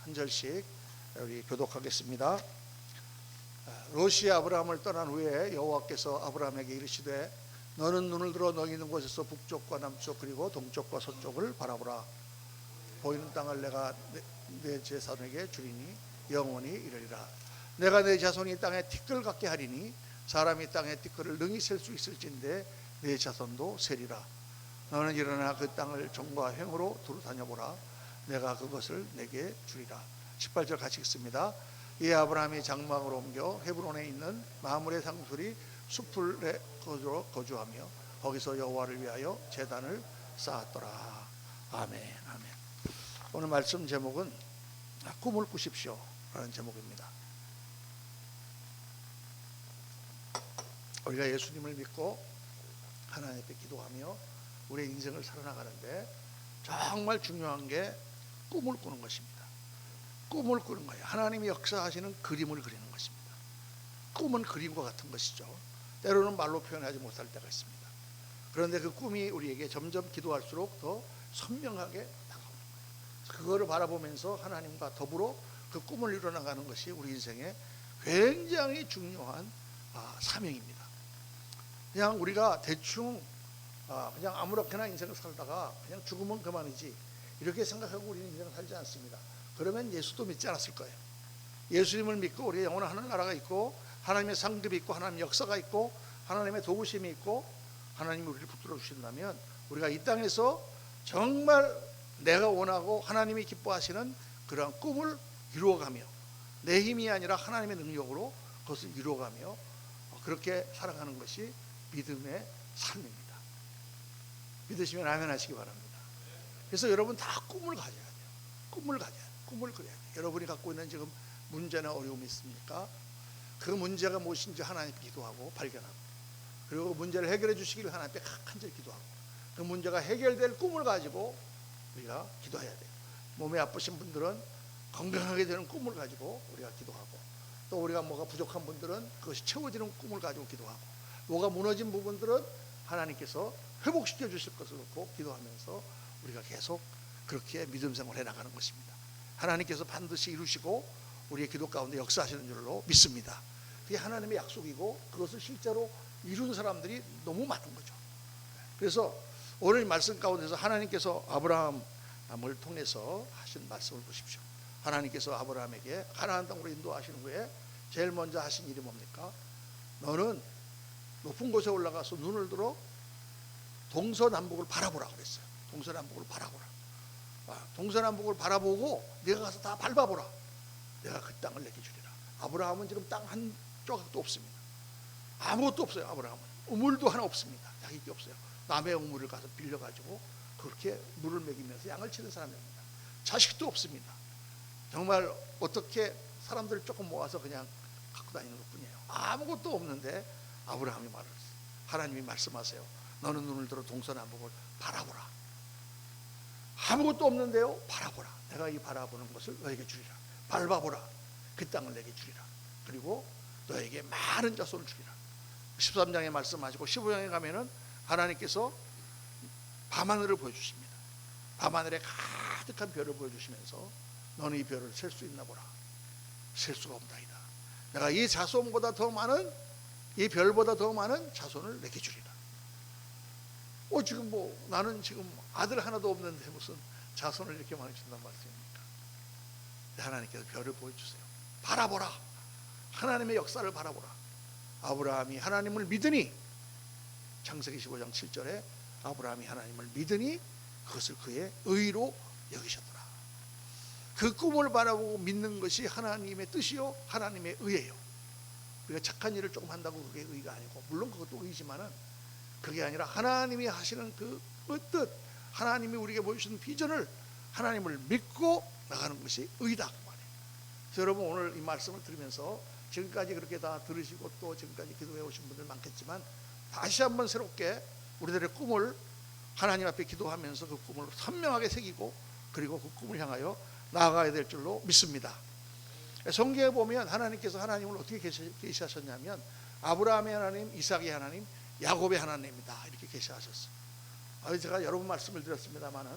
한 절씩 우리 교독하겠습니다. 롯이 아브라함을 떠난 후에 여호와께서 아브라함에게 이르시되 너는 눈을 들어 너희 있는 곳에서 북쪽과 남쪽 그리고 동쪽과 서쪽을 바라보라. 보이는 땅을 내가 내 제사장에게 주리니 영원히 이르리라. 내가 내 자손이 땅에 티끌 같게 하리니 사람이 땅에 티끌을 능히 셀 수 있을진데 내 자손도 세리라. 너는 일어나 그 땅을 정과 횡으로 두루 다녀보라. 내가 그것을 내게 주리라. 18절 같이 읽습니다. 이 아브라함이 장막으로 옮겨 헤브론에 있는 마므레 상수리 숲풀에 거주하며 거기서 여호와를 위하여 제단을 쌓았더라. 아멘. 아멘. 오늘 말씀 제목은 꿈을 꾸십시오 라는 제목입니다. 우리가 예수님을 믿고 하나님 앞에 기도하며 우리의 인생을 살아나가는데 정말 중요한 게 꿈을 꾸는 것입니다. 꿈을 꾸는 거예요. 하나님이 역사하시는 그림을 그리는 것입니다. 꿈은 그림과 같은 것이죠. 때로는 말로 표현하지 못할 때가 있습니다. 그런데 그 꿈이 우리에게 점점 기도할수록 더 선명하게 다가오는 거예요. 그거를 바라보면서 하나님과 더불어 그 꿈을 이뤄나가는 것이 우리 인생의 굉장히 중요한 사명입니다. 그냥 우리가 대충 그냥 아무렇게나 인생을 살다가 그냥 죽으면 그만이지 이렇게 생각하고 우리는 인생을 살지 않습니다. 그러면 예수도 믿지 않았을 거예요. 예수님을 믿고 우리의 영원한 하늘나라가 있고 하나님의 상급이 있고 하나님의 역사가 있고 하나님의 도우심이 있고 하나님이 우리를 붙들어 주신다면 우리가 이 땅에서 정말 내가 원하고 하나님이 기뻐하시는 그러한 꿈을 이루어가며 내 힘이 아니라 하나님의 능력으로 그것을 이루어가며 그렇게 살아가는 것이 믿음의 삶입니다. 믿으시면 아멘 하시기 바랍니다. 그래서 여러분 다 꿈을 가져야 돼요. 꿈을 가져야 돼요. 꿈을 그려야 돼요. 여러분이 갖고 있는 지금 문제나 어려움이 있습니까? 그 문제가 무엇인지 하나님께 기도하고 발견하고 그리고 문제를 해결해 주시기를 하나님께 간절히 기도하고 그 문제가 해결될 꿈을 가지고 우리가 기도해야 돼요. 몸이 아프신 분들은 건강하게 되는 꿈을 가지고 우리가 기도하고 또 우리가 뭐가 부족한 분들은 그것이 채워지는 꿈을 가지고 기도하고 뭐가 무너진 부분들은 하나님께서 회복시켜 주실 것을 놓고 기도하면서 우리가 계속 그렇게 믿음 생활을 해나가는 것입니다. 하나님께서 반드시 이루시고 우리의 기도 가운데 역사하시는 줄로 믿습니다. 그게 하나님의 약속이고 그것을 실제로 이룬 사람들이 너무 많은 거죠. 그래서 오늘 말씀 가운데서 하나님께서 아브라함을 통해서 하신 말씀을 보십시오. 하나님께서 아브라함에게 가나안 땅으로 인도하신 후에 제일 먼저 하신 일이 뭡니까? 너는 높은 곳에 올라가서 눈을 들어 동서남북을 바라보라 그랬어요. 동서남북을 바라보라. 동서남북을 바라보고 네가 가서 다 밟아보라. 내가 그 땅을 내게 주리라. 아브라함은 지금 땅 한 조각도 없습니다. 아무것도 없어요. 아브라함은 우물도 하나 없습니다. 자기 게 없어요. 남의 우물을 가서 빌려가지고 그렇게 물을 먹이면서 양을 치는 사람입니다. 자식도 없습니다. 정말 어떻게 사람들 조금 모아서 그냥 갖고 다니는 것뿐이에요. 아무것도 없는데 아브라함이 말을 했어요. 하나님이 말씀하세요. 너는 눈을 들어 동서남북을 바라보라. 아무것도 없는데요. 바라보라. 내가 이 바라보는 것을 너에게 주리라. 밟아보라. 그 땅을 내게 주리라. 그리고 너에게 많은 자손을 주리라. 13장에 말씀하시고 15장에 가면은 하나님께서 밤하늘을 보여주십니다. 밤하늘에 가득한 별을 보여주시면서 너는 이 별을 셀 수 있나 보라. 셀 수가 없다이다. 내가 이 자손보다 더 많은 이 별보다 더 많은 자손을 내게 주리라. 지금 나는 지금 아들 하나도 없는데 무슨 자손을 이렇게 많이 준단 말씀입니까? 하나님께서 별을 보여주세요. 바라보라. 하나님의 역사를 바라보라. 아브라함이 하나님을 믿으니 창세기 15장 7절에 아브라함이 하나님을 믿으니 그것을 그의 의로 여기셨더라. 그 꿈을 바라보고 믿는 것이 하나님의 뜻이요 하나님의 의예요. 우리가 착한 일을 조금 한다고 그게 의가 아니고 물론 그것도 의지만은 그게 아니라 하나님이 하시는 그 뜻 하나님이 우리에게 보여주시는 비전을 하나님을 믿고 나가는 것이 의다 그 말이에요. 그래서 여러분 오늘 이 말씀을 들으면서 지금까지 그렇게 다 들으시고 또 지금까지 기도해 오신 분들 많겠지만 다시 한번 새롭게 우리들의 꿈을 하나님 앞에 기도하면서 그 꿈을 선명하게 새기고 그리고 그 꿈을 향하여 나아가야 될 줄로 믿습니다. 성경에 보면 하나님께서 하나님을 어떻게 계시하셨냐면 아브라함의 하나님, 이삭의 하나님, 야곱의 하나님이다 이렇게 계시하셨어요. 제가 여러 번 말씀을 드렸습니다마는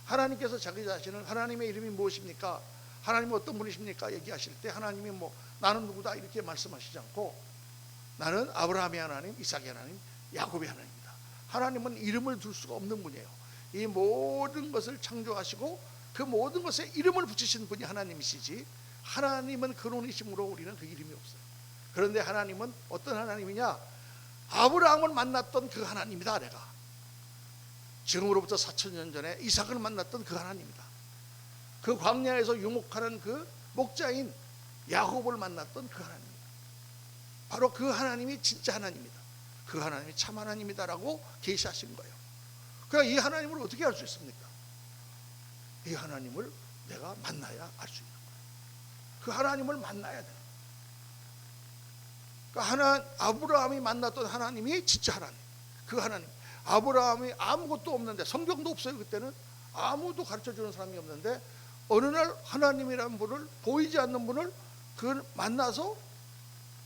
하나님께서 자기 자신을 하나님의 이름이 무엇입니까? 하나님은 어떤 분이십니까? 얘기하실 때 하나님이 뭐 나는 누구다 이렇게 말씀하시지 않고 나는 아브라함의 하나님, 이삭의 하나님, 야곱의 하나님이다. 하나님은 이름을 둘 수가 없는 분이에요. 이 모든 것을 창조하시고 그 모든 것에 이름을 붙이신 분이 하나님이시지, 하나님은 근원이심으로 우리는 그 이름이 없어요. 그런데 하나님은 어떤 하나님이냐? 아브라함을 만났던 그 하나님이다. 내가 지금으로부터 4,000년 전에 이삭을 만났던 그 하나님이다. 그 광야에서 유목하는 그 목자인 야곱을 만났던 그 하나님이다. 바로 그 하나님이 진짜 하나님이다. 그 하나님이 참 하나님이다라고 계시하신 거예요. 그러니까 이 하나님을 어떻게 알 수 있습니까? 이 하나님을 내가 만나야 알 수 있는 거예요. 그 하나님을 만나야 돼요. 그러니까 아브라함이 만났던 하나님이 진짜 하나님. 그 하나님. 아브라함이 아무것도 없는데, 성경도 없어요. 그때는 아무도 가르쳐주는 사람이 없는데 어느 날 하나님이라는 분을, 보이지 않는 분을 그 만나서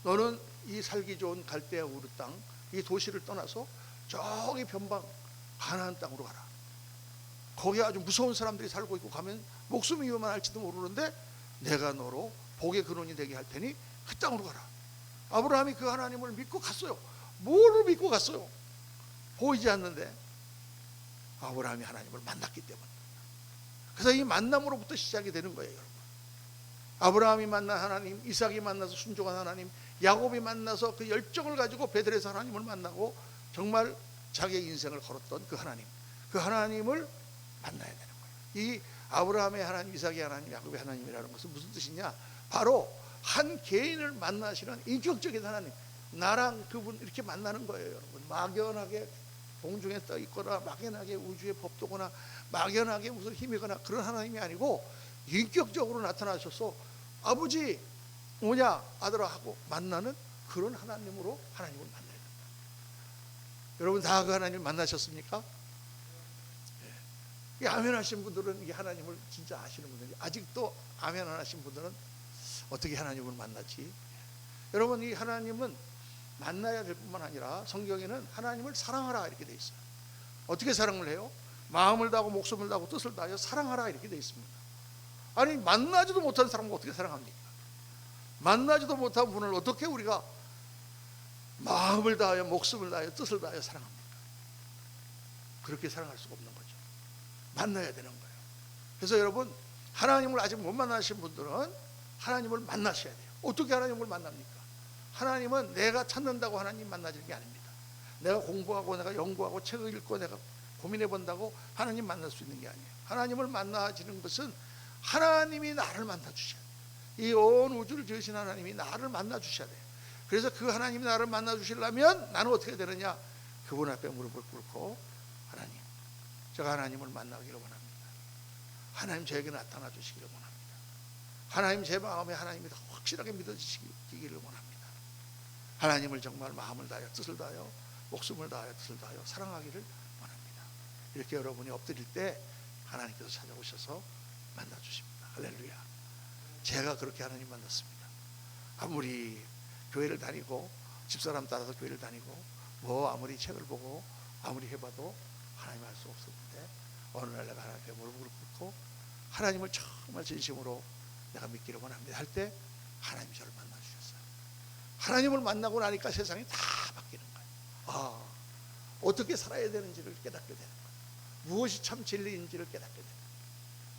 너는 이 살기 좋은 갈대아 우르 땅, 이 도시를 떠나서 저기 변방 가나안 땅으로 가라. 거기 아주 무서운 사람들이 살고 있고 가면 목숨이 위험할지도 모르는데 내가 너로 복의 근원이 되게 할 테니 그 땅으로 가라. 아브라함이 그 하나님을 믿고 갔어요. 뭐를 믿고 갔어요? 보이지 않는데 아브라함이 하나님을 만났기 때문에. 그래서 이 만남으로부터 시작이 되는 거예요, 여러분. 아브라함이 만난 하나님, 이삭이 만나서 순종한 하나님, 야곱이 만나서 그 열정을 가지고 베들에서 하나님을 만나고 정말 자기의 인생을 걸었던 그 하나님, 그 하나님을 만나야 되는 거예요. 이 아브라함의 하나님, 이삭의 하나님, 야곱의 하나님이라는 것은 무슨 뜻이냐? 바로 한 개인을 만나시는 인격적인 하나님, 나랑 그분 이렇게 만나는 거예요, 여러분. 막연하게 공중에 떠 있거나 막연하게 우주의 법도거나 막연하게 무슨 힘이거나 그런 하나님이 아니고 인격적으로 나타나셔서 아버지 뭐냐 아들아 하고 만나는 그런 하나님으로 하나님을 만나야 된다. 여러분 다 그 하나님을 만나셨습니까? 이 아멘 하신 분들은 이 하나님을 진짜 아시는 분들이, 아직도 아멘 안 하신 분들은 어떻게 하나님을 만나지? 여러분 이 하나님은 만나야 될 뿐만 아니라 성경에는 하나님을 사랑하라 이렇게 돼 있어요. 어떻게 사랑을 해요? 마음을 다하고 목숨을 다하고 뜻을 다하여 사랑하라 이렇게 돼 있습니다. 아니 만나지도 못한 사람을 어떻게 사랑합니까? 만나지도 못한 분을 어떻게 우리가 마음을 다하여 목숨을 다하여 뜻을 다하여 사랑합니까? 그렇게 사랑할 수가 없는 거죠. 만나야 되는 거예요. 그래서 여러분 하나님을 아직 못 만나신 분들은 하나님을 만나셔야 돼요. 어떻게 하나님을 만납니까? 하나님은 내가 찾는다고 하나님 만나지는 게 아닙니다. 내가 공부하고 내가 연구하고 책을 읽고 내가 고민해 본다고 하나님 만날 수 있는 게 아니에요. 하나님을 만나지는 것은 하나님이 나를 만나 주셔야 돼요. 이 온 우주를 지으신 하나님이 나를 만나 주셔야 돼요. 그래서 그 하나님이 나를 만나 주시려면 나는 어떻게 되느냐? 그분 앞에 무릎을 꿇고 하나님, 제가 하나님을 만나기를 원합니다. 하나님 저에게 나타나 주시기를 원합니다. 하나님 제 마음에 하나님이 더 확실하게 믿어지시기를 원합니다. 하나님을 정말 마음을 다하여 뜻을 다하여 목숨을 다하여 뜻을 다하여 사랑하기를 원합니다. 이렇게 여러분이 엎드릴 때 하나님께서 찾아오셔서 만나주십니다. 할렐루야. 제가 그렇게 하나님 만났습니다. 아무리 교회를 다니고 집사람 따라서 교회를 다니고 뭐 아무리 책을 보고 아무리 해봐도 하나님 알 수 없었는데 어느 날 내가 하나님께 무릎을 꿇고 하나님을 정말 진심으로 내가 믿기를 원합니다 할 때 하나님이 저를 만나주셨어요. 하나님을 만나고 나니까 세상이 다 바뀌는 거예요. 어떻게 살아야 되는지를 깨닫게 되는 거예요. 무엇이 참 진리인지를 깨닫게 되는 거예요.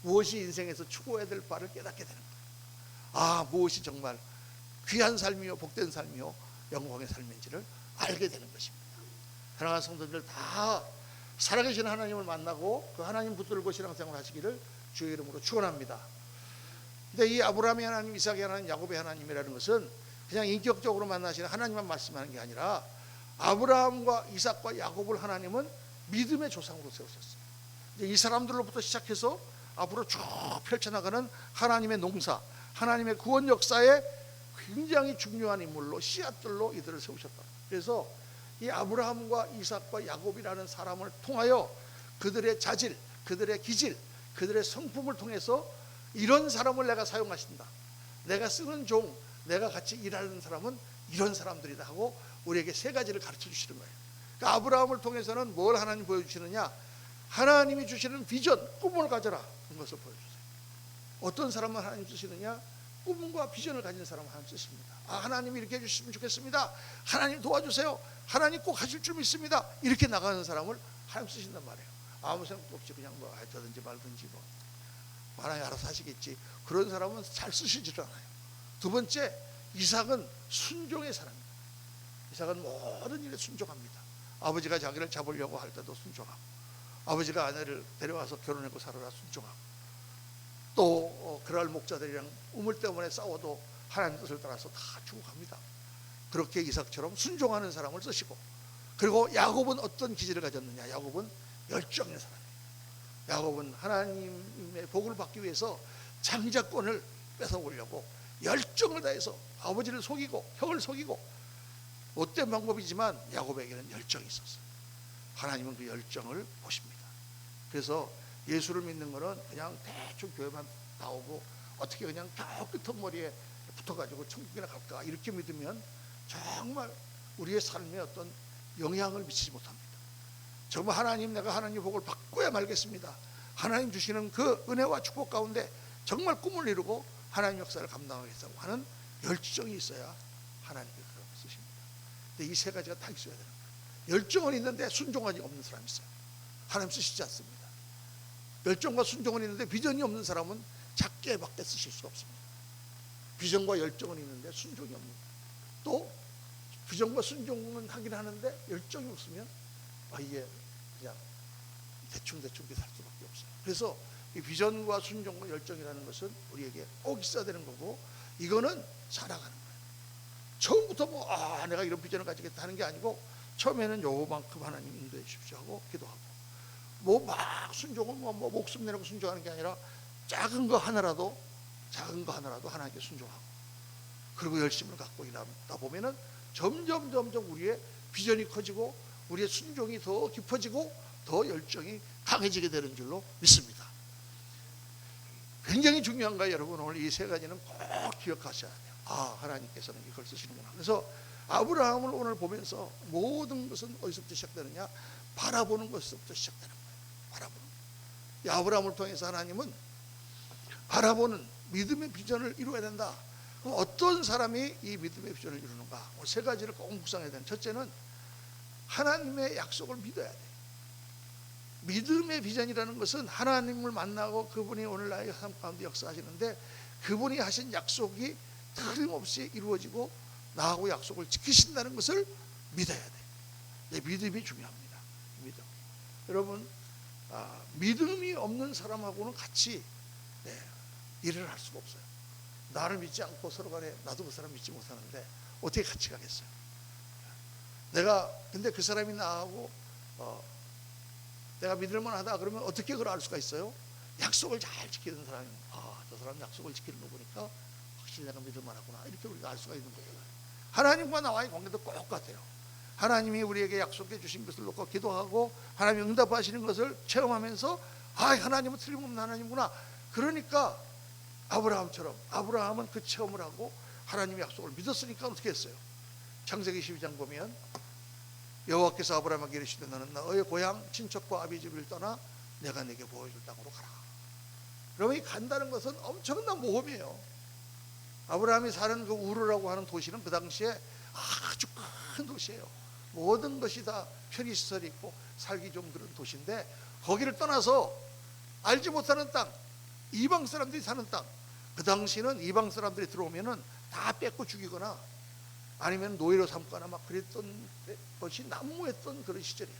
무엇이 인생에서 추구해야 될 바를 깨닫게 되는 거예요. 무엇이 정말 귀한 삶이요 복된 삶이요 영광의 삶인지를 알게 되는 것입니다. 사랑하는 성도들 다 살아계신 하나님을 만나고 그 하나님 붙들고 신앙생활 하시기를 주의 이름으로 축원합니다. 근데 이 아브라함의 하나님, 이삭의 하나님, 야곱의 하나님이라는 것은 그냥 인격적으로 만나시는 하나님만 말씀하는 게 아니라 아브라함과 이삭과 야곱을 하나님은 믿음의 조상으로 세우셨어요. 이 사람들로부터 시작해서 앞으로 쭉 펼쳐나가는 하나님의 농사, 하나님의 구원 역사에 굉장히 중요한 인물로 씨앗들로 이들을 세우셨다. 그래서 이 아브라함과 이삭과 야곱이라는 사람을 통하여 그들의 자질, 그들의 기질, 그들의 성품을 통해서 이런 사람을 내가 사용하신다. 내가 쓰는 종, 내가 같이 일하는 사람은 이런 사람들이다 하고 우리에게 세 가지를 가르쳐 주시는 거예요. 그러니까 아브라함을 통해서는 뭘 하나님 보여주시느냐? 하나님이 주시는 비전, 꿈을 가져라. 그런 것을 보여주세요. 어떤 사람은 하나님 쓰시느냐? 꿈과 비전을 가진 사람은 하나님 쓰십니다. 하나님이 이렇게 해주시면 좋겠습니다. 하나님 도와주세요. 하나님 꼭 하실 줄 믿습니다. 이렇게 나가는 사람을 하나님 쓰신단 말이에요. 아무 생각도 없이 그냥 뭐 하든지 말든지 뭐 하나님 알아서 하시겠지. 그런 사람은 잘 쓰시질 않아요. 두 번째, 이삭은 순종의 사람입니다. 이삭은 모든 일에 순종합니다. 아버지가 자기를 잡으려고 할 때도 순종하고, 아버지가 아내를 데려와서 결혼하고 살아라 순종하고, 또 그랄 목자들이랑 우물 때문에 싸워도 하나님 뜻을 따라서 다 죽어갑니다. 그렇게 이삭처럼 순종하는 사람을 쓰시고, 그리고 야곱은 어떤 기질을 가졌느냐? 야곱은 열정의 사람이에요. 야곱은 하나님의 복을 받기 위해서 장자권을 뺏어오려고 열정을 다해서 아버지를 속이고 형을 속이고, 못된 방법이지만 야곱에게는 열정이 있었어요. 하나님은 그 열정을 보십니다. 그래서 예수를 믿는 것은 그냥 대충 교회만 나오고 어떻게 그냥 저 끄트머리에 붙어가지고 천국이나 갈까 이렇게 믿으면 정말 우리의 삶에 어떤 영향을 미치지 못합니다. 정말 하나님, 내가 하나님 복을 받고야 말겠습니다. 하나님 주시는 그 은혜와 축복 가운데 정말 꿈을 이루고 하나님 역사를 감당하겠다고 하는 열정이 있어야 하나님께 그런 걸 쓰십니다. 근데 이 세 가지가 다 있어야 되는 거예요. 열정은 있는데 순종이 없는 사람이 있어요. 하나님 쓰시지 않습니다. 열정과 순종은 있는데 비전이 없는 사람은 작게밖에 쓰실 수가 없습니다. 비전과 열정은 있는데 순종이 없는, 또 비전과 순종은 하긴 하는데 열정이 없으면 이게 그냥 대충대충 살 수밖에 없어요. 그래서 이 비전과 순종과 열정이라는 것은 우리에게 꼭 있어야 되는 거고, 이거는 살아가는 거예요. 처음부터 내가 이런 비전을 가지겠다 하는 게 아니고, 처음에는 요만큼 하나님 인도해 주십시오 하고 기도하고, 막 순종을 목숨 내놓고 순종하는 게 아니라 작은 거 하나라도 하나님께 순종하고, 그리고 열심을 갖고 일하다 보면은 점점 우리의 비전이 커지고 우리의 순종이 더 깊어지고 더 열정이 강해지게 되는 줄로 믿습니다. 굉장히 중요한 거예요. 여러분, 오늘 이 세 가지는 꼭 기억하셔야 돼요. 하나님께서는 이걸 쓰시는구나. 그래서 아브라함을 오늘 보면서 모든 것은 어디서부터 시작되느냐? 바라보는 것부터 시작되는 거예요. 바라보는 거예요. 이 아브라함을 통해서 하나님은 바라보는 믿음의 비전을 이루어야 된다. 그럼 어떤 사람이 이 믿음의 비전을 이루는가? 세 가지를 꼭 묵상해야 되는. 첫째는 하나님의 약속을 믿어야 돼요. 믿음의 비전이라는 것은 하나님을 만나고 그분이 오늘 나의 삶 가운데 역사하시는데, 그분이 하신 약속이 틀림없이 이루어지고 나하고 약속을 지키신다는 것을 믿어야 돼요. 믿음이 중요합니다. 믿음. 여러분, 믿음이 없는 사람하고는 같이 일을 할 수가 없어요. 나를 믿지 않고 서로 간에 나도 그 사람 믿지 못하는데 어떻게 같이 가겠어요? 근데 그 사람이 나하고 내가 믿을만 하다 그러면 어떻게 그걸 알 수가 있어요? 약속을 잘 지키는 사람이, 저 사람 약속을 지키는 거 보니까 확실히 내가 믿을만 하구나, 이렇게 우리가 알 수가 있는 거잖아요. 하나님과 나와의 관계도 똑같아요. 하나님이 우리에게 약속해 주신 것을 놓고 기도하고 하나님이 응답하시는 것을 체험하면서 하나님은 틀림없는 하나님구나. 그러니까 아브라함처럼, 아브라함은 그 체험을 하고 하나님의 약속을 믿었으니까 어떻게 했어요? 창세기 12장 보면 여호와께서 아브라함에게 이르시되 너는 너의 고향 친척과 아비 집을 떠나 내가 네게 보여줄 땅으로 가라. 그러면 이 간다는 것은 엄청난 모험이에요. 아브라함이 사는 그 우르라고 하는 도시는 그 당시에 아주 큰 도시예요. 모든 것이 다 편의시설이 있고 살기 좀 그런 도시인데, 거기를 떠나서 알지 못하는 땅, 이방 사람들이 사는 땅, 그 당시는 이방 사람들이 들어오면은 다 뺏고 죽이거나 아니면 노예로 삼거나 막 그랬던 것이 난무했던 그런 시절이에요.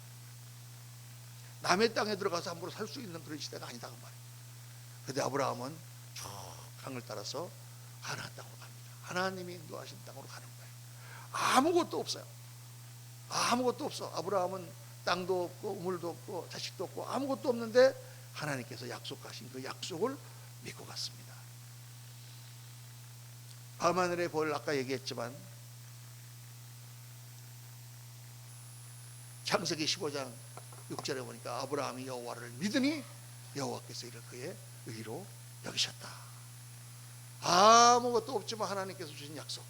남의 땅에 들어가서 함부로 살 수 있는 그런 시대가 아니다 그 말이에요. 그런데 아브라함은 쭉 강을 따라서 가나안 땅으로 갑니다. 하나님이 인도하신 땅으로 가는 거예요. 아무것도 없어요. 아무것도 없어. 아브라함은 땅도 없고 우물도 없고 자식도 없고 아무것도 없는데 하나님께서 약속하신 그 약속을 믿고 갔습니다. 밤하늘의 벌, 아까 얘기했지만 창세기 15장 6절에 보니까 아브라함이 여호와를 믿으니 여호와께서 이를 그의 의로 여기셨다. 아무것도 없지만 하나님께서 주신 약속,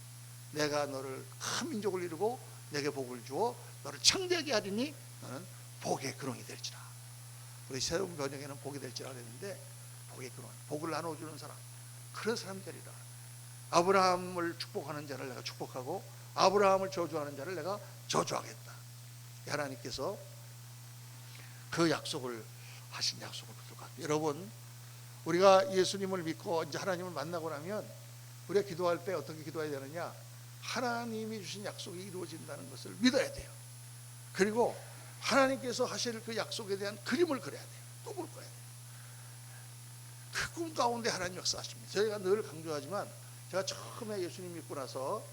내가 너를 큰 민족을 이루고 내게 복을 주어 너를 창대하게 하리니 너는 복의 근원이 될지라. 우리 새로운 번역에는 복이 될지라 그랬는데 약속의 근원, 복을 나눠주는 사람, 그런 사람 되리라. 아브라함을 축복하는 자를 내가 축복하고 아브라함을 저주하는 자를 내가 저주하겠다. 하나님께서 그 약속을 하신 약속을 붙들 것 같아요. 여러분, 우리가 예수님을 믿고 이제 하나님을 만나고 나면 우리가 기도할 때 어떻게 기도해야 되느냐? 하나님이 주신 약속이 이루어진다는 것을 믿어야 돼요. 그리고 하나님께서 하실 그 약속에 대한 그림을 그려야 돼요. 꿈을 꿔야 돼요. 그 꿈 가운데 하나님 역사하십니다. 저희가 늘 강조하지만, 제가 처음에 예수님 믿고 나서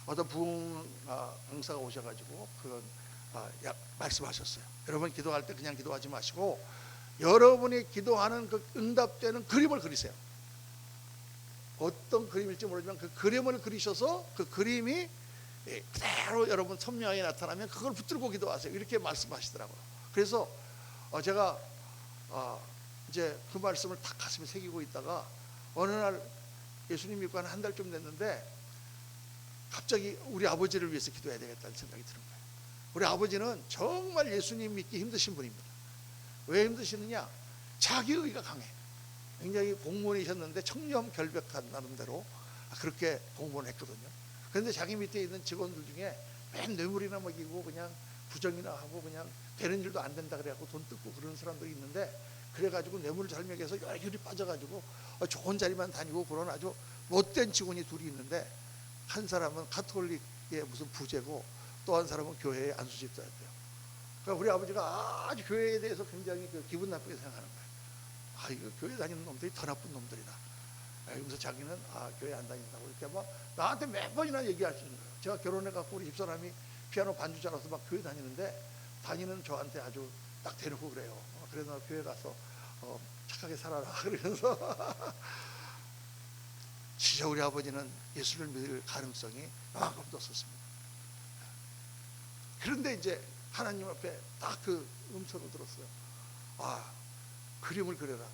어떤 부흥 강사가 오셔가지고 그런 말씀하셨어요. 여러분 기도할 때 그냥 기도하지 마시고 여러분이 기도하는 그 응답되는 그림을 그리세요. 어떤 그림일지 모르지만 그 그림을 그리셔서 그 그림이 그대로 여러분 선명하게 나타나면 그걸 붙들고 기도하세요. 이렇게 말씀하시더라고요. 그래서 제가 이제 그 말씀을 딱 가슴에 새기고 있다가 어느 날 예수님 믿고 한 달쯤 됐는데 갑자기 우리 아버지를 위해서 기도해야 되겠다는 생각이 드는 거예요. 우리 아버지는 정말 예수님 믿기 힘드신 분입니다. 왜 힘드시느냐? 자기 의가 강해. 굉장히 공무원이셨는데 청렴 결백한 나름대로 그렇게 공무원을 했거든요. 그런데 자기 밑에 있는 직원들 중에 맨 뇌물이나 먹이고 그냥 부정이나 하고 그냥 되는 일도 안 된다 그래갖고 돈 뜯고 그런 사람들이 있는데, 그래가지고 뇌물을 잘 먹여서 열혈이 빠져가지고 좋은 자리만 다니고 그런 아주 못된 직원이 둘이 있는데, 한 사람은 가톨릭의 무슨 부제고 또 한 사람은 교회의 안수집사였대요. 그러니까 우리 아버지가 아주 교회에 대해서 굉장히 기분 나쁘게 생각하는 거예요. 이거 교회 다니는 놈들이 더 나쁜 놈들이다. 그래서 자기는 교회 안 다닌다고 이렇게 막 나한테 몇 번이나 얘기하시는 거예요. 제가 결혼해갖고 우리 집사람이 피아노 반주자라서 막 교회 다니는 저한테 아주 딱 대놓고 그래요. 그래서 교회 가서 착하게 살아라 그러면서 진짜 우리 아버지는 예수를 믿을 가능성이 그만큼 떴었습니다. 그런데 이제 하나님 앞에 딱 그 음성을 들었어요. 그림을 그려라.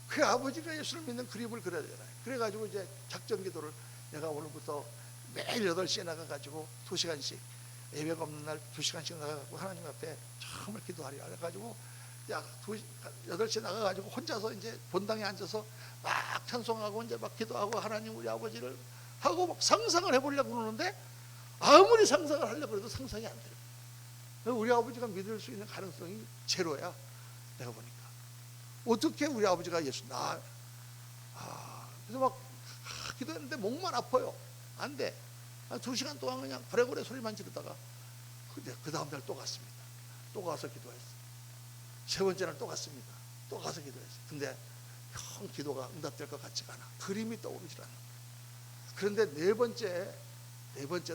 그 아버지가 예수를 믿는 그림을 그려야 되잖아요. 그래가지고 이제 작전 기도를 내가 오늘부터 매일 8시에 나가가지고 2시간씩, 예배가 없는 날 2시간씩 나가가지고 하나님 앞에 정말 기도하리라 해가지고 8시에 나가가지고 혼자서 이제 본당에 앉아서 막 찬송하고 이제 막 기도하고 하나님 우리 아버지를 하고 막 상상을 해보려고 그러는데 아무리 상상을 하려고 해도 상상이 안 돼요. 우리 아버지가 믿을 수 있는 가능성이 제로야. 내가 보니까 어떻게 우리 아버지가 예수 그래서 막 기도했는데 목만 아파요. 안 돼. 2시간 동안 그냥 고래고래 소리만 지르다가 그 다음 날 또 갔습니다. 또 가서 기도했어요. 3번째 날 또 갔습니다. 또 가서 기도했어요. 근데 형 기도가 응답될 것 같지가 않아. 그림이 떠오르질 않는 거예요. 그런데 네 번째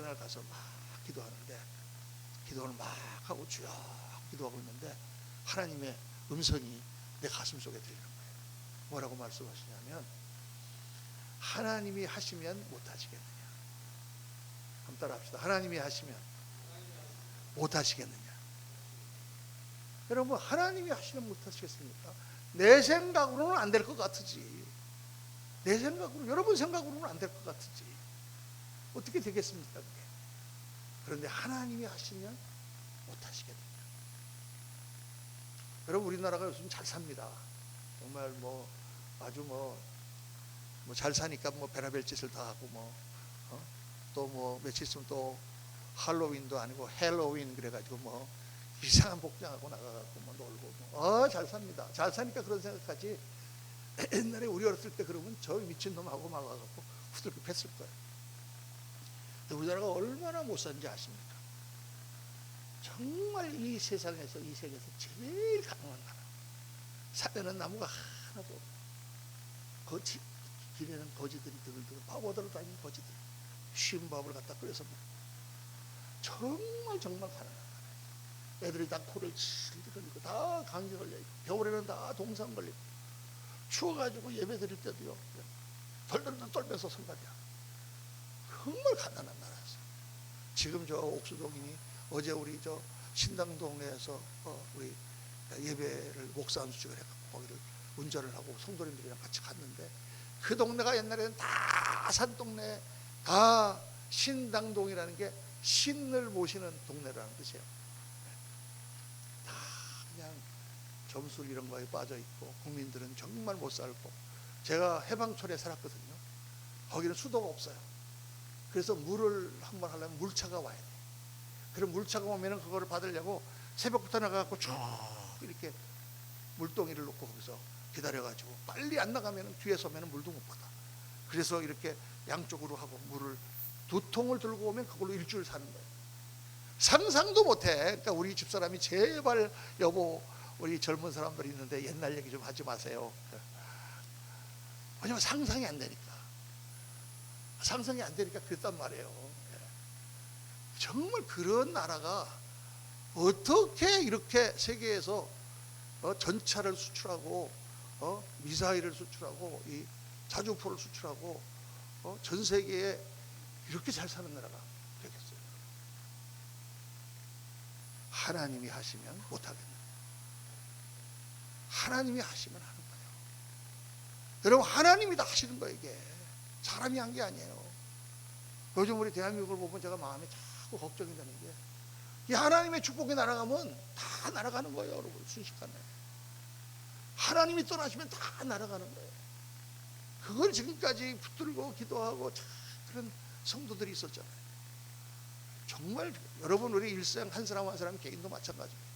날 가서 막 기도하는데, 기도를 막 하고 주여 기도하고 있는데 하나님의 음성이 내 가슴 속에 들리는 거예요. 뭐라고 말씀하시냐면, 하나님이 하시면 못하시겠느냐. 한번 따라 합시다. 하나님이 하시면 못하시겠느냐. 여러분, 하나님이 하시면 못하시겠습니까? 내 생각으로는 안 될 것 같으지. 내 생각으로, 여러분 생각으로는 안 될 것 같으지. 어떻게 되겠습니까 그게? 그런데 하나님이 하시면 못하시겠느냐. 여러분, 우리나라가 요즘 잘 삽니다. 정말 아주 잘 사니까 베라벨 짓을 다 하고 또 며칠 있으면 또 할로윈도 아니고 헬로윈 그래가지고 이상한 복장하고 나가갖고 놀고 잘 삽니다. 잘 사니까 그런 생각하지. 옛날에 우리 어렸을 때 그러면 저 미친놈하고 막 와갖고 후들겨 팼을 거예요. 우리나라가 얼마나 못 사는지 아십니까? 정말 이 세상에서, 이 세계에서 제일 가난한 나라. 산에는 나무가 하나도 없고 길에는 거지들이 들들고 바보들을 다니는 거지들, 쉬운 밥을 갖다 끓여서 먹고 정말 가난한 나라. 애들이 다 코를 질질 흘리고 다 감기 걸려있고 겨울에는 다 동상 걸리고 추워가지고 예배 드릴 때도요 덜덜덜 떨면서 설날이야. 정말 가난한 나라였어요. 지금 저 옥수동이니 어제 우리 저 신당동에서 우리 예배를 목사 안수직을 해갖고 거기를 운전을 하고 성도님들이랑 같이 갔는데, 그 동네가 옛날에는 다 산동네, 다 신당동이라는 게 신을 모시는 동네라는 뜻이에요. 다 그냥 점술 이런 거에 빠져 있고 국민들은 정말 못 살고, 제가 해방촌에 살았거든요. 거기는 수도가 없어요. 그래서 물을 한번 하려면 물차가 와야 돼. 그럼 물차가 오면은 그거를 받으려고 새벽부터 나가갖고 쭉 이렇게 물동이를 놓고 거기서 기다려가지고 빨리 안 나가면 뒤에서 오면 물도 못 받아. 그래서 이렇게 양쪽으로 하고 물을 2통을 들고 오면 그걸로 일주일 사는 거예요. 상상도 못해. 그러니까 우리 집사람이 제발 여보, 우리 젊은 사람들이 있는데 옛날 얘기 좀 하지 마세요. 왜냐면 상상이 안 되니까. 상상이 안 되니까 그랬단 말이에요. 정말 그런 나라가 어떻게 이렇게 세계에서 전차를 수출하고 미사일을 수출하고 이 자주포를 수출하고 전 세계에 이렇게 잘 사는 나라가 되겠어요. 하나님이 하시면 못하겠네요. 하나님이 하시면 하는 거예요. 여러분, 하나님이 다 하시는 거예요. 이게 사람이 한 게 아니에요. 요즘 우리 대한민국을 보면 제가 마음이 자꾸 걱정이 되는 게, 이 하나님의 축복이 날아가면 다 날아가는 거예요. 여러분, 순식간에 하나님이 떠나시면 다 날아가는 거예요. 그걸 지금까지 붙들고 기도하고 그런 성도들이 있었잖아요. 정말 여러분, 우리 일생 한 사람 한 사람 개인도 마찬가지입니다.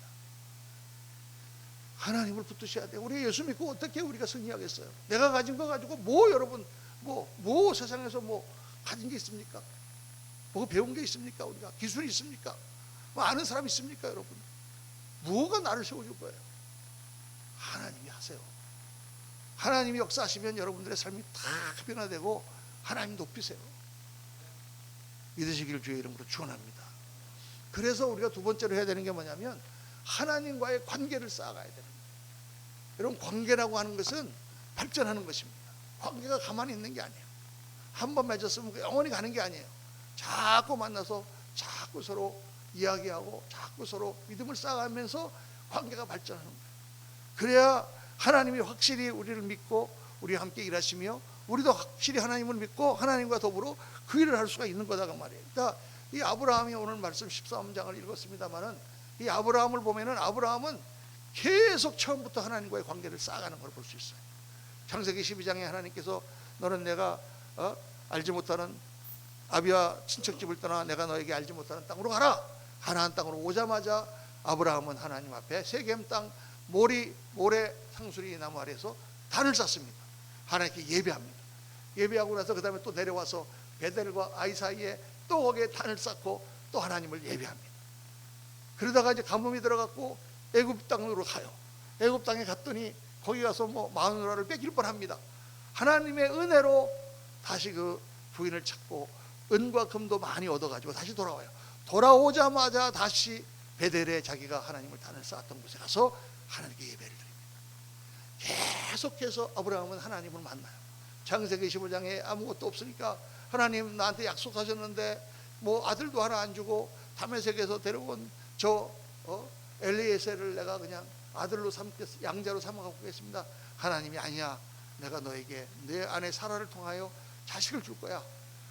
하나님을 붙드셔야 돼요. 우리 예수 믿고 어떻게 우리가 승리하겠어요? 내가 가진 거 가지고 뭐 여러분 뭐 세상에서 뭐 가진 게 있습니까? 뭐 배운 게 있습니까? 우리가 기술이 있습니까? 뭐 아는 사람 있습니까? 여러분, 뭐가 나를 세워줄 거예요? 하나님이 하세요. 하나님이 역사하시면 여러분들의 삶이 다 변화되고 하나님 높이세요. 믿으시기를 주의 이름으로 축원합니다. 그래서 우리가 두 번째로 해야 되는 게 뭐냐면 하나님과의 관계를 쌓아가야 되는 거예요. 여러분, 관계라고 하는 것은 발전하는 것입니다. 관계가 가만히 있는 게 아니에요. 한 번 맺었으면 영원히 가는 게 아니에요. 자꾸 만나서 자꾸 서로 이야기하고 자꾸 서로 믿음을 쌓아가면서 관계가 발전하는 거예요. 그래야 하나님이 확실히 우리를 믿고 우리와 함께 일하시며 우리도 확실히 하나님을 믿고 하나님과 더불어 그 일을 할 수가 있는 거다 그 말이에요. 그러니까 이 아브라함이 오늘 말씀 13장을 읽었습니다마는, 이 아브라함을 보면은 아브라함은 계속 처음부터 하나님과의 관계를 쌓아가는 걸 볼 수 있어요. 창세기 12장에 하나님께서 너는 내가 알지 못하는 아비와 친척집을 떠나 내가 너에게 알지 못하는 땅으로 가라. 가나안 땅으로 오자마자 아브라함은 하나님 앞에 세겜 땅 모래 상수리 나무 아래에서 단을 쌓습니다. 하나님께 예배합니다. 예배하고 나서 그 다음에 또 내려와서 베델과 아이 사이에 또 거기에 단을 쌓고 또 하나님을 예배합니다. 그러다가 이제 가뭄이 들어갔고 애굽 땅으로 가요. 애굽 땅에 갔더니 거기 가서 뭐 마누라를 뺏길 뻔합니다. 하나님의 은혜로 다시 그 부인을 찾고 은과 금도 많이 얻어가지고 다시 돌아와요. 돌아오자마자 다시 베델에 자기가 하나님을 단을 쌓았던 곳에 가서 하나님께 예배를 드립니다. 계속해서 아브라함은 하나님을 만나요. 창세기 15장에 아무것도 없으니까 하나님 나한테 약속하셨는데 뭐 아들도 하나 안 주고 다메섹에서 데려온 저 엘리에셀을 내가 그냥 아들로 양자로 삼아갖고 있겠습니다. 하나님이 아니야, 내가 너에게 내 아내 사라를 통하여 자식을 줄 거야.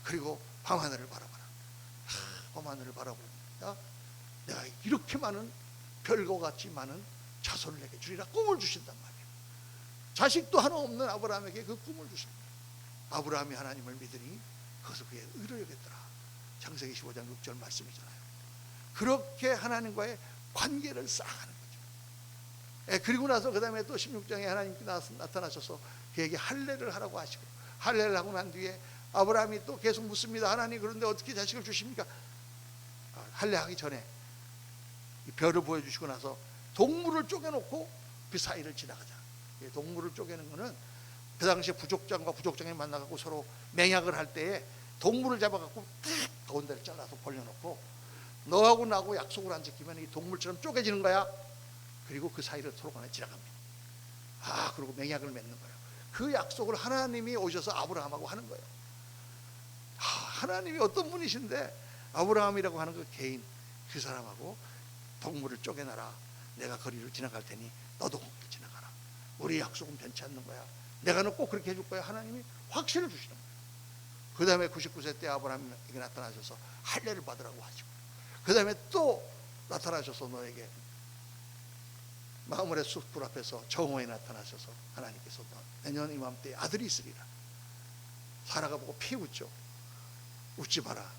그리고 밤하늘을 바라봐라. 밤하늘을 바라보니까 내가 이렇게 많은 별과 같이 많은 자손을 내게 주리라 꿈을 주신단 말이에요. 자식도 하나 없는 아브라함에게 그 꿈을 주십니다. 아브라함이 하나님을 믿으니 그것을 그의 의로 여겼더라. 창세기 15장 6절 말씀이잖아요. 그렇게 하나님과의 관계를 쌓아가는 거죠. 그리고 나서 그 다음에 또 16장에 하나님께 나타나셔서 그에게 할례를 하라고 하시고, 할례를 하고 난 뒤에 아브라함이 또 계속 묻습니다. 하나님, 그런데 어떻게 자식을 주십니까? 할례하기 전에 이 별을 보여주시고 나서 동물을 쪼개놓고 그 사이를 지나가자. 동물을 쪼개는 거는 그 당시에 부족장과 부족장이 만나갖고 서로 맹약을 할 때에 동물을 잡아갖고 탁 가운데를 잘라서 벌려놓고 너하고 나하고 약속을 안 지키면 이 동물처럼 쪼개지는 거야. 그리고 그 사이를 서로 간에 지나갑니다. 그리고 맹약을 맺는 거예요. 그 약속을 하나님이 오셔서 아브라함하고 하는 거예요. 하나님이 어떤 분이신데 아브라함이라고 하는 그 개인, 그 사람하고 동물을 쪼개놔라. 내가 거리를 지나갈 테니 너도 거기 지나가라. 우리 약속은 변치 않는 거야. 내가 너 꼭 그렇게 해줄 거야. 하나님이 확신을 주시는 거예요. 그 다음에 99세 때 아브라함에게 나타나셔서 할례를 받으라고 하시고, 그 다음에 또 나타나셔서 너에게 마므레 숲불 앞에서 정오에 나타나셔서 하나님께서 내년 이맘때에 아들이 있으리라. 사라가 보고 피 웃죠. 웃지 마라,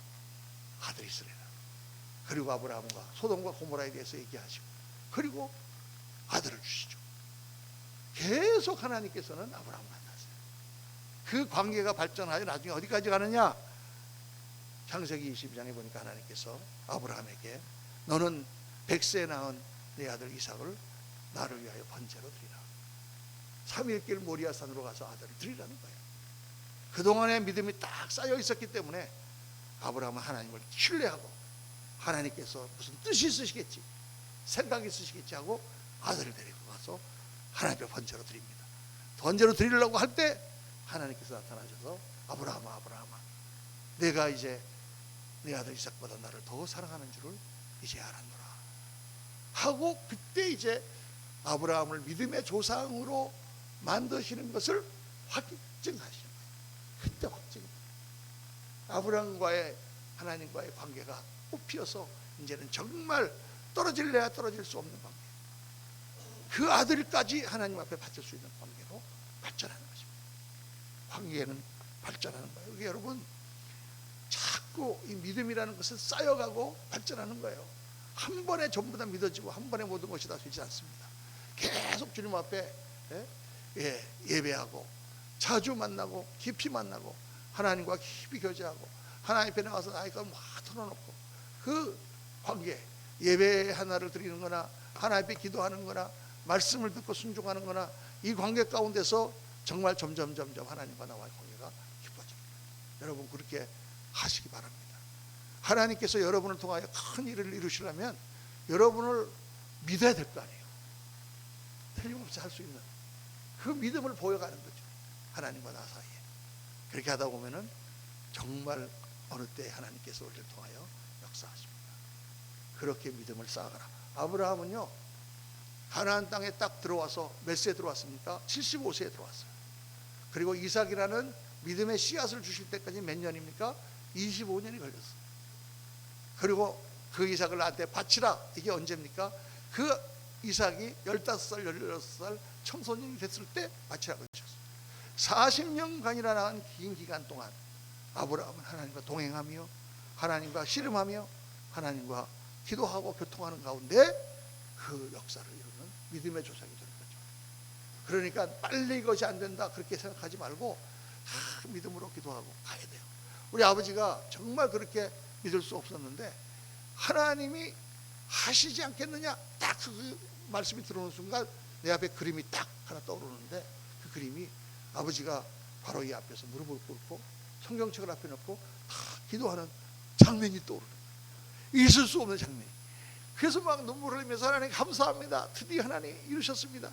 아들이 있으리라. 그리고 아브라함과 소돔과 고모라에 대해서 얘기하시고, 그리고 아들을 주시죠. 계속 하나님께서는 아브라함을 만나세요. 그 관계가 발전하여 나중에 어디까지 가느냐? 창세기 22장에 보니까 하나님께서 아브라함에게 너는 100세에 낳은 내 아들 이삭을 나를 위하여 번제로 드리라. 3일길 모리아산으로 가서 아들을 드리라는 거예요. 그동안의 믿음이 딱 쌓여 있었기 때문에 아브라함은 하나님을 신뢰하고, 하나님께서 무슨 뜻이 있으시겠지, 생각이 있으시겠지 하고 아들을 데리고 가서 하나님 앞에 번제로 드립니다. 번제로 드리려고 할 때 하나님께서 나타나셔서 아브라함아, 아브라함아, 내가 이제 내 아들 이삭보다 나를 더 사랑하는 줄을 이제 알았노라 하고, 그때 이제 아브라함을 믿음의 조상으로 만드시는 것을 확증하시는 거예요. 그때 확증입니다. 아브라함과의 하나님과의 관계가 꽃피어서 이제는 정말 떨어질래야 떨어질 수 없는 관계, 그 아들까지 하나님 앞에 바칠 수 있는 관계로 발전하는 것입니다. 관계는 발전하는 거예요. 그게 여러분, 자꾸 이 믿음이라는 것은 쌓여가고 발전하는 거예요. 한 번에 전부 다 믿어지고 한 번에 모든 것이 다 되지 않습니다. 계속 주님 앞에 예배하고, 자주 만나고, 깊이 만나고, 하나님과 깊이 교제하고, 하나님 앞에 나와서 나의 것 막 털어놓고, 그 관계, 예배 하나를 드리는 거나 하나님 앞에 기도하는 거나 말씀을 듣고 순종하는 거나, 이 관계 가운데서 정말 점점 하나님과 나와의 관계가 깊어집니다. 여러분, 그렇게 하시기 바랍니다. 하나님께서 여러분을 통하여 큰 일을 이루시려면 여러분을 믿어야 될 거 아니에요. 틀림없이 할 수 있는 그 믿음을 보여가는 거죠. 하나님과 나 사이에. 그렇게 하다 보면은 정말 어느 때 하나님께서 우리를 통하여 역사하십니다. 그렇게 믿음을 쌓아가라. 아브라함은요, 가나안 땅에 딱 들어와서 몇 세에 들어왔습니까? 75세에 들어왔어요. 그리고 이삭이라는 믿음의 씨앗을 주실 때까지 몇 년입니까? 25년이 걸렸어요. 그리고 그 이삭을 나한테 바치라. 이게 언제입니까? 그 이삭이 15살, 16살 청소년이 됐을 때 바치라고 하셨어요. 40년간이라는 긴 기간 동안 아브라함은 하나님과 동행하며, 하나님과 씨름하며, 하나님과 기도하고 교통하는 가운데 그 역사를 이루는 믿음의 조상이 되는 거죠. 그러니까 빨리 이것이 안 된다 그렇게 생각하지 말고 다 믿음으로 기도하고 가야 돼요. 우리 아버지가 정말 그렇게 믿을 수 없었는데 하나님이 하시지 않겠느냐, 딱 그 말씀이 들어오는 순간 내 앞에 그림이 딱 하나 떠오르는데, 그 그림이 아버지가 바로 이 앞에서 무릎을 꿇고 성경책을 앞에 놓고 다 기도하는 장면이 떠오르는 거예요. 있을 수 없는 장면이. 그래서 막 눈물을 흘리면서 하나님 감사합니다, 드디어 하나님 이루셨습니다.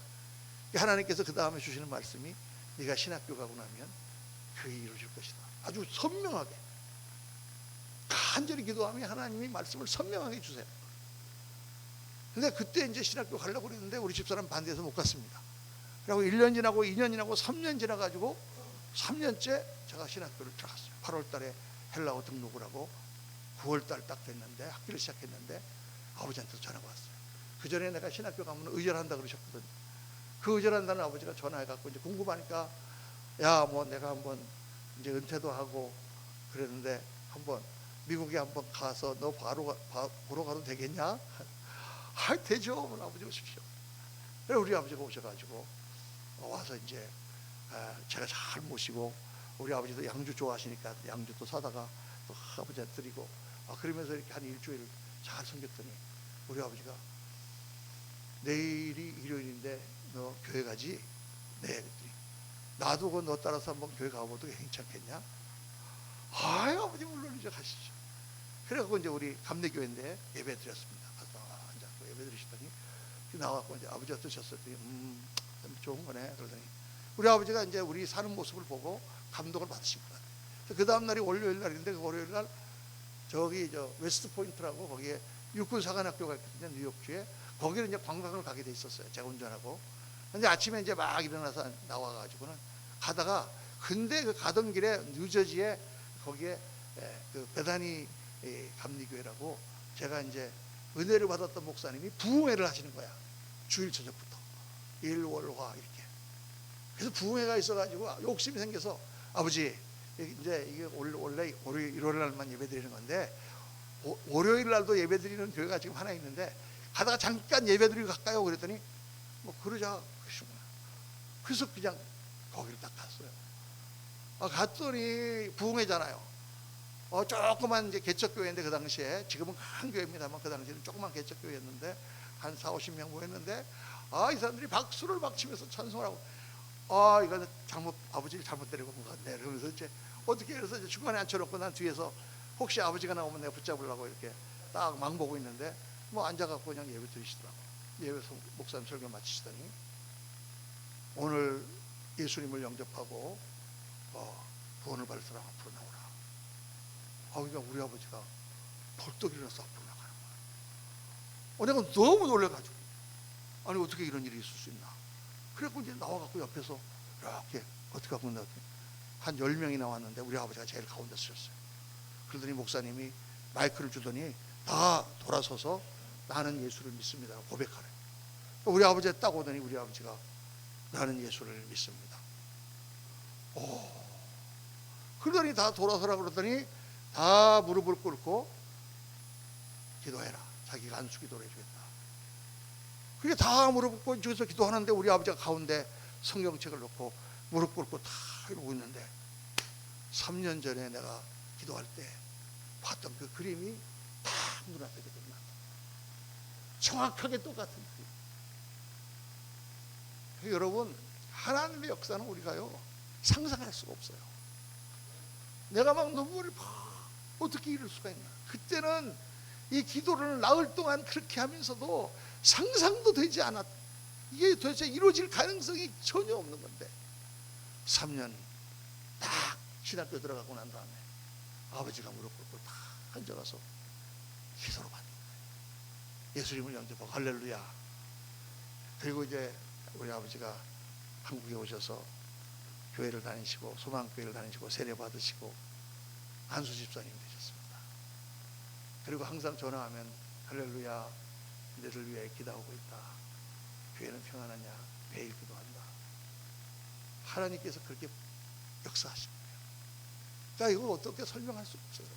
하나님께서 그 다음에 주시는 말씀이 네가 신학교 가고 나면 그게 이루어질 것이다. 아주 선명하게 간절히 기도하면 하나님이 말씀을 선명하게 주세요. 근데 그때 이제 신학교 가려고 그랬는데 우리 집사람 반대해서 못 갔습니다. 그리고 1년 지나고 2년 지나고 3년 지나가지고 3년째 제가 신학교를 들어갔어요. 8월 달에 헬라어 등록을 하고 9월 달 딱 됐는데 학기를 시작했는데 아버지한테 전화가 왔어요. 그 전에 내가 신학교 가면 의절한다 그러셨거든요. 그 의절한다는 아버지가 전화해갖고 이제 궁금하니까, 야, 뭐 내가 한번 이제 은퇴도 하고 그랬는데 한번 미국에 한번 가서 너 보러 가도 되겠냐? 아, 되죠. 아버지 오십시오. 그래서 우리 아버지가 오셔가지고 와서 이제 제가 잘 모시고, 우리 아버지도 양주 좋아하시니까 양주도 사다가 또 아버지한테 드리고, 그러면서 이렇게 한 일주일 잘 섬겼더니 우리 아버지가 내일이 일요일인데 너 교회 가지? 네. 그랬더니 나도 너 따라서 한번 교회 가봐도 괜찮겠냐? 아유, 아버지 물론이죠, 가시죠. 그래갖고 이제 우리 감리교회인데 예배 드렸습니다. 가서 앉아서 예배 드리시더니 나와갖고 이제 아버지 어떠셨어요? 좋은 거네. 그러더니 우리 아버지가 이제 우리 사는 모습을 보고 감동을 받으신 것 같아요. 그 다음 날이 월요일 날인데, 그 월요일 날 저기 저 웨스트 포인트라고 거기에 육군 사관학교가 있거든요, 뉴욕주에. 거기를 이제 관광을 가게 돼 있었어요, 제가 운전하고. 근데 아침에 이제 막 일어나서 나와가지고는 가다가, 근데 그 가던 길에 뉴저지에 거기에 그 베다니 감리교회라고 제가 이제 은혜를 받았던 목사님이 부흥회를 하시는 거야, 주일 저녁부터. 일월화 이렇게. 그래서 부흥회가 있어가지고 욕심이 생겨서 아버지 이제 이게 원래 일요일 날만 예배드리는 건데 월요일 날도 예배드리는 교회가 지금 하나 있는데 가다가 잠깐 예배드리고 갈까요? 그랬더니 뭐 그러자 그러시구나. 그래서 그냥 거기를 딱 갔어요. 갔더니 부흥회잖아요. 조그만 이제 개척교회인데 그 당시에 지금은 큰 교회입니다만 그 당시에는 조그만 개척교회였는데 한 40-50명 모였는데 이 사람들이 박수를 막 치면서 찬송을 하고 이거는 아버지를 잘못 데리고 온 것 같네. 그러면서 이제 어떻게 해서 이제 중간에 앉혀놓고 난 뒤에서 혹시 아버지가 나오면 내가 붙잡으려고 이렇게 딱 망 보고 있는데 뭐 앉아갖고 그냥 예배 드리시더라고. 예배에서 목사님 설교 마치시더니 오늘 예수님을 영접하고 구원을 받을 사람 앞으로 나오라. 그러니까 우리 아버지가 벌떡 일어나서 앞으로 나가는 거야. 내가 너무 놀래가지고 아니 어떻게 이런 일이 있을 수 있나. 그래갖고 이제 나와갖고 옆에서 이렇게 어떻게 하고 있나 한 10명이 나왔는데 우리 아버지가 제일 가운데 서셨어요. 그러더니 목사님이 마이크를 주더니 다 돌아서서 나는 예수를 믿습니다 고백하래. 우리 아버지가 딱 오더니 우리 아버지가 나는 예수를 믿습니다. 그러더니 다 돌아서라 그러더니 다 무릎을 꿇고 기도해라. 자기가 안수 기도를 해주겠다. 그게 다 무릎 꿇고 저기서 기도하는데 우리 아버지가 가운데 성경책을 놓고 무릎 꿇고 다 이러고 있는데 3년 전에 내가 기도할 때 봤던 그 그림이 딱 눈앞에 드러났다. 정확하게 똑같은 그림. 여러분 하나님의 역사는 우리가요 상상할 수가 없어요. 내가 막 눈물이 어떻게 이럴 수가 있나. 그때는 이 기도를 나흘 동안 그렇게 하면서도 상상도 되지 않았다. 이게 도대체 이루어질 가능성이 전혀 없는 건데 3년 딱 신학교 들어가고 난 다음에 아버지가 무릎 꿇고 딱 앉아가서 기도로 받는 거예요. 예수님을 영접하고 할렐루야. 그리고 이제 우리 아버지가 한국에 오셔서 교회를 다니시고 소망교회를 다니시고 세례 받으시고 안수 집사님 되셨습니다. 그리고 항상 전화하면 할렐루야 너를 위해 기도하고 있다. 교회는 평안하냐 매일 기도한다. 하나님께서 그렇게 역사하신 거예요. 그러니까 이걸 어떻게 설명할 수 없어요.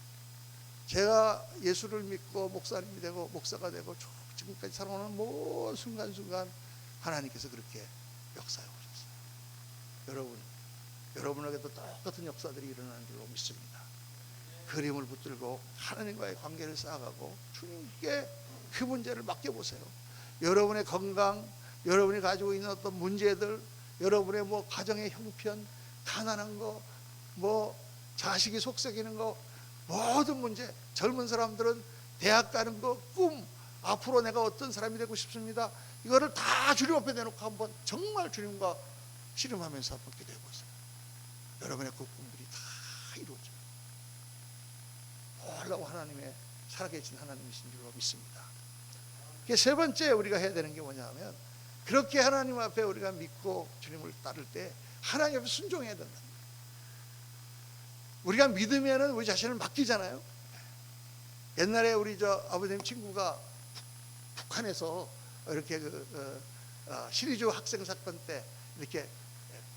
제가 예수를 믿고 목사님이 되고 목사가 되고 지금까지 살아오는 모든 순간순간 하나님께서 그렇게 역사해 오셨어요. 여러분에게도 똑같은 역사들이 일어나는 줄로 믿습니다. 그림을 붙들고 하나님과의 관계를 쌓아가고 주님께 그 문제를 맡겨보세요. 여러분의 건강, 여러분이 가지고 있는 어떤 문제들, 여러분의 뭐 가정의 형편, 가난한 거, 뭐 자식이 속썩이는 거, 모든 문제. 젊은 사람들은 대학 가는 거, 꿈, 앞으로 내가 어떤 사람이 되고 싶습니다. 이거를 다 주님 앞에 내놓고 한번 정말 주님과 씨름하면서 한번 기도해 보세요. 여러분의 그 꿈들이 다 이루어져요. 놀라운 하나님의 살아계신 하나님이신 줄로 믿습니다. 세 번째 우리가 해야 되는 게 뭐냐면 그렇게 하나님 앞에 우리가 믿고 주님을 따를 때 하나님 앞에 순종해야 된다. 우리가 믿으면은 우리 자신을 맡기잖아요. 옛날에 우리 아버님 친구가 북한에서 이렇게 시리즈 학생 사건 때 이렇게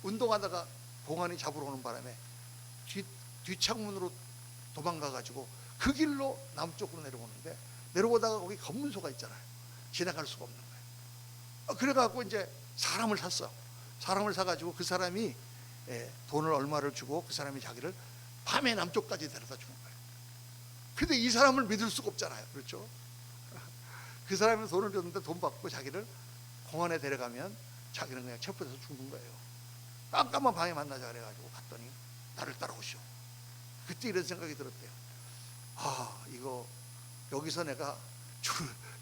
운동하다가 공안이 잡으러 오는 바람에 뒷창문으로 도망가가지고 그 길로 남쪽으로 내려오는데 내려오다가 거기 검문소가 있잖아요. 지나갈 수가 없는 거예요. 그래갖고 이제 사람을 샀어. 사람을 사가지고 그 사람이 돈을 얼마를 주고 그 사람이 자기를 밤에 남쪽까지 데려다 주는 거예요. 근데 이 사람을 믿을 수가 없잖아요. 그렇죠? 그 사람이 돈을 줬는데 돈 받고 자기를 공원에 데려가면 자기는 그냥 체포돼서 죽는 거예요. 깜깜한 방에 만나자 그래가지고 갔더니 나를 따라오시오. 그때 이런 생각이 들었대요. 이거 여기서 내가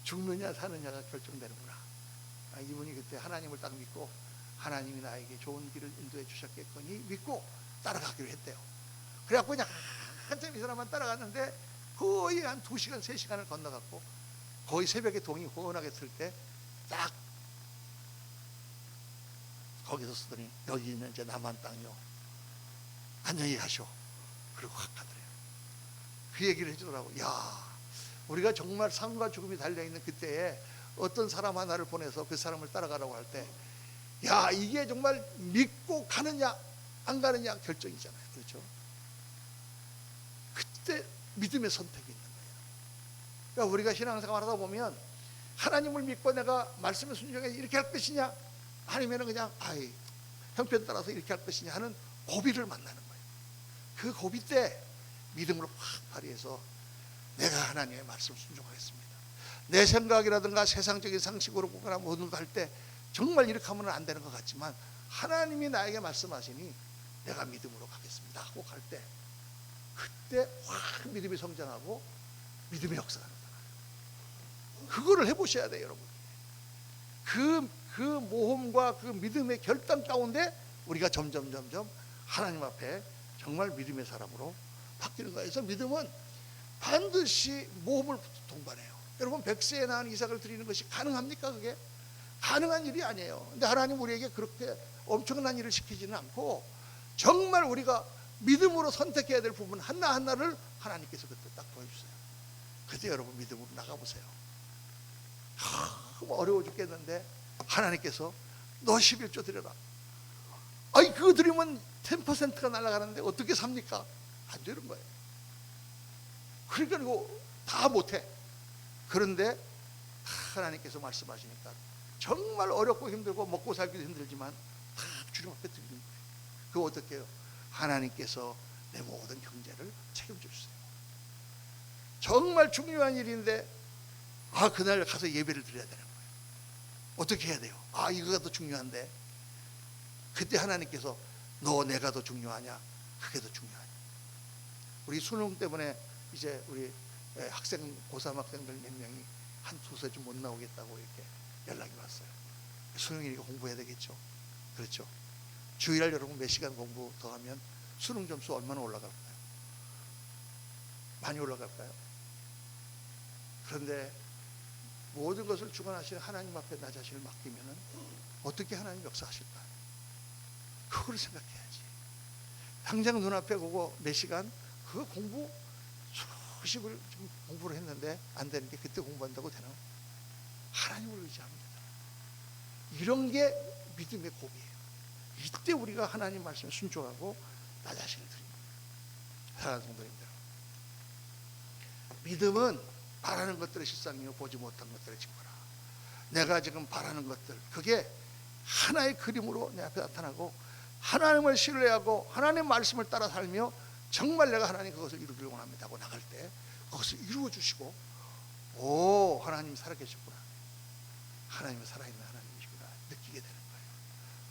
죽느냐 사느냐가 결정되는구나. 이분이 그때 하나님을 딱 믿고 하나님이 나에게 좋은 길을 인도해 주셨겠거니 믿고 따라가기로 했대요. 그래갖고 그냥 한참 이 사람만 따라갔는데 거의 한 2시간 3시간을 건너갔고 거의 새벽에 동이 호원하게 쓸 때 딱 거기서 쓰더니 여기는 이제 남한 땅이요 안녕히 가시오. 그리고 확 가더래요. 그 얘기를 해주더라고. 야, 우리가 정말 삶과 죽음이 달려있는 그때에 어떤 사람 하나를 보내서 그 사람을 따라가라고 할 때 야, 이게 정말 믿고 가느냐 안 가느냐 결정이잖아요. 그렇죠? 그때 믿음의 선택이 있는 거예요. 그러니까 우리가 신앙생활 하다 보면 하나님을 믿고 내가 말씀에 순종해 이렇게 할 것이냐, 아니면 그냥 형편 따라서 이렇게 할 것이냐 하는 고비를 만나는 거예요. 그 고비 때 믿음을 확 발휘해서 내가 하나님의 말씀을 순종하겠습니다. 내 생각이라든가 세상적인 상식으로 보거나 모든 거 할 때 정말 이렇게 하면 안 되는 것 같지만 하나님이 나에게 말씀하시니 내가 믿음으로 가겠습니다 하고 갈 때, 그때 확 믿음이 성장하고 믿음의 역사가 나타나요. 그거를 해보셔야 돼요, 여러분. 그 모험과 그 믿음의 결단 가운데 우리가 점점 하나님 앞에 정말 믿음의 사람으로 바뀌는 거예요. 그래서 믿음은 반드시 모험을 동반해요. 여러분, 100세에 낳은 이삭을 드리는 것이 가능합니까? 그게 가능한 일이 아니에요. 근데 하나님 우리에게 그렇게 엄청난 일을 시키지는 않고 정말 우리가 믿음으로 선택해야 될 부분 하나하나를 하나님께서 그때 딱 보여주세요. 그때 여러분 믿음으로 나가보세요. 어려워 죽겠는데 하나님께서 너 11조 드려라. 그거 드리면 10%가 날아가는데 어떻게 삽니까? 안 되는 거예요. 그러니까 이거 다 못해. 그런데 하나님께서 말씀하시니까 정말 어렵고 힘들고 먹고 살기도 힘들지만 다 주님 앞에 드리는 거예요. 그거 어떻게 해요? 하나님께서 내 모든 경제를 책임져 주세요. 정말 중요한 일인데 그날 가서 예배를 드려야 되는 거예요. 어떻게 해야 돼요? 이거가 더 중요한데. 그때 하나님께서 너 내가 더 중요하냐? 그게 더 중요하냐? 우리 수능 때문에 이제 우리 고3 학생들 몇 명이 한 두세 주 못 나오겠다고 이렇게 연락이 왔어요. 수능이니까 공부해야 되겠죠. 그렇죠? 주일날 여러분 몇 시간 공부 더 하면 수능 점수 얼마나 올라갈까요? 많이 올라갈까요? 그런데 모든 것을 주관하시는 하나님 앞에 나 자신을 맡기면은 어떻게 하나님 역사하실까? 그걸 생각해야지. 당장 눈앞에 보고 몇 시간 그거 공부 수십을 공부를 했는데 안 되는 게 그때 공부한다고 되나? 하나님을 의지합니다. 이런 게 믿음의 고비예요. 이때 우리가 하나님 말씀에 순종하고 나 자신을 드립니다. 사랑하는 성도님들, 믿음은 바라는 것들의 실상이요 보지 못한 것들의 증거라. 내가 지금 바라는 것들, 그게 하나의 그림으로 내 앞에 나타나고 하나님을 신뢰하고 하나님의 말씀을 따라 살며 정말 내가 하나님 그것을 이루기를 원합니다 하고 나갈 때 그것을 이루어 주시고, 하나님이 살아계셨구나, 하나님은 살아있는 하나님이시구나 느끼게 되는 거예요.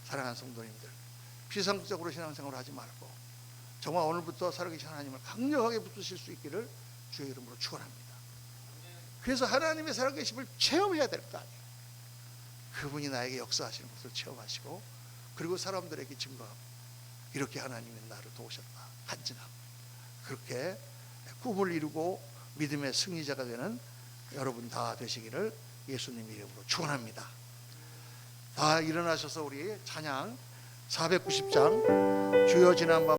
사랑하는 성도님들, 비상적으로 신앙생활을 하지 말고 정말 오늘부터 살아계신 하나님을 강력하게 붙드실 수 있기를 주의 이름으로 축원합니다. 그래서 하나님의 살아계심을 체험해야 될 거 아니에요. 그분이 나에게 역사하시는 것을 체험하시고, 그리고 사람들에게 증거하고, 이렇게 하나님이 나를 도우셨다 간증하고, 그렇게 꿈을 이루고 믿음의 승리자가 되는 여러분 다 되시기를 예수님 이름으로 축원합니다. 다 일어나셔서 우리 찬양 490장 주여 지난 밤